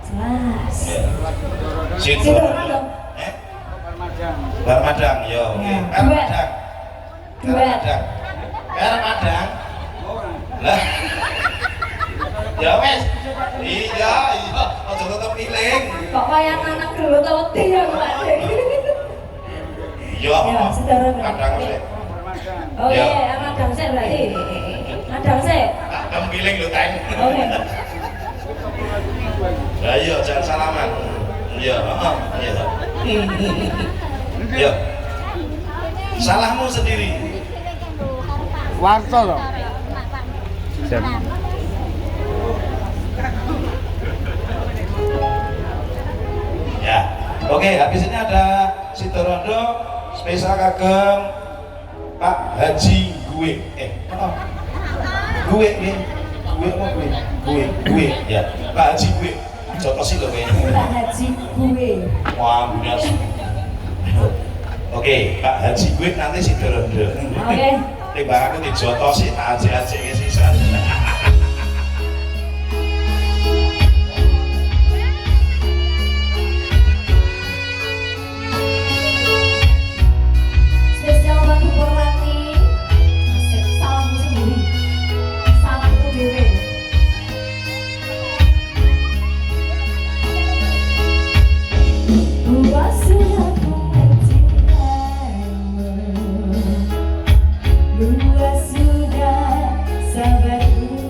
Jelas. Situ dong. Bar Madang, yo oke. Bar Madang. Duet. Bar Madang. Lah. Ya wes. Iya, aja tetep niling. Kok wayang anak dulu tau wedi ya Pak. Iya. Ya, saudara. Madang sih. Oh iya, madang sih berarti. Madang sih. Kamu giling lho, Teng. Oke. Lah iya, jangan salaman. Iya, heeh. Iya. Iya. Salahmu sendiri. Warto loh. Ya. Oke, habis ini ada Siturondo spesial kagem Pak Haji gue. Gue nih. Gue ya. Pak Haji gue. Contoh sih loh kayaknya. Pak Haji gue. Wah, benar. Oke, Pak Haji gue nanti Siturondo. Oke. Timbang aku dijotosi tak aja-aja ke sisa. Spesial bagi Purwati. Asik, salamku sendiri. Salamku dewe. Buat sudah ku mencintamu. Dua sudah sabarku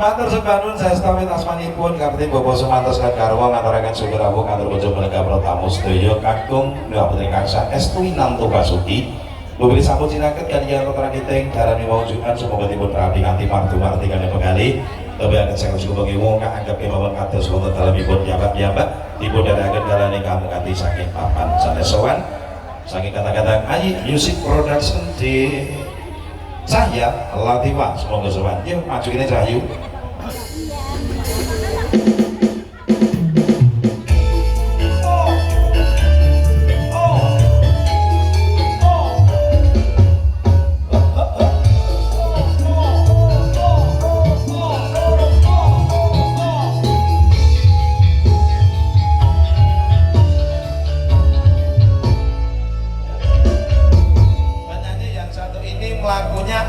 Matur sembah nuwun saestu asmanipun Kapten Bobo Sumantos Garwa ngaturaken syukur rawuh katur bojo menika tamu sedaya kakung nyuwun ingkang saestu Inanto Basuki. Bubri sampun sinaket kaliyan putra kiting darani wawujukan semoga dipun rabi kanthi martu-marti kaliyan pegali. Lebih akan saya kusuh bagi wong kang anggap kemawon kados wonten dalemipun piyambak-piyambak dipun dherekaken dalane kamu kanthi saking papan sanes sowan saking kata-kata Ayi Music Production di Cahya Latifah semoga sowan. Yuk maju kene Cahyu.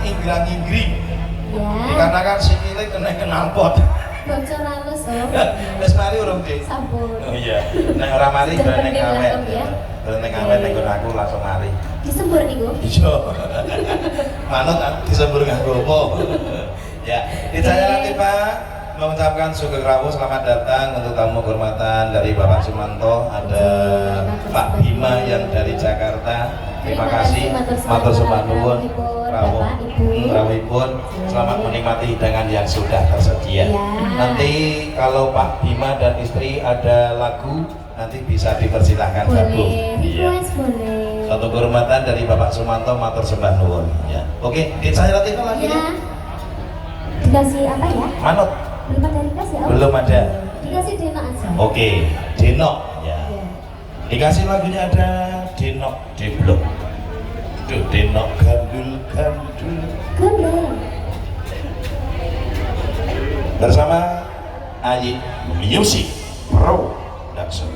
Inggrang-inggring Ya. dikarenakan sikile kena knalpot. Bocor halus oh. Wis mari urung, Dik? Sampun. Oh iya. Nek ora mari Sudah nek penting awet. langsung ya. Nek awet nek aku langsung mari. Disembur niku. Iya. Manut disembur nganggo apa? Ya, saya nanti Pak mengucapkan syukur rawuh selamat datang untuk tamu kehormatan dari Bapak Sumanto, ada Pak Bima yang dari Jakarta. Terima kasih, matur sembah nuwun rawuhipun. Selamat menikmati hidangan yang sudah tersedia. Nanti kalau Pak Bima dan istri ada lagu, nanti bisa dipersilahkan gabung. Iya. Satu kehormatan dari Bapak Sumanto, matur sembah nuwun. Ya. Oke, saya latih lagi. Ya. Dikasih apa ya? Manut. Belum ada dikasih. Oh. Belum ada. Dikasih Denok aja. Oke, Denok. Ya. Ya. Dikasih lagunya ada Denok Deblok. Duh, Denok gandul. Gandul. Bersama Ayi Music Production.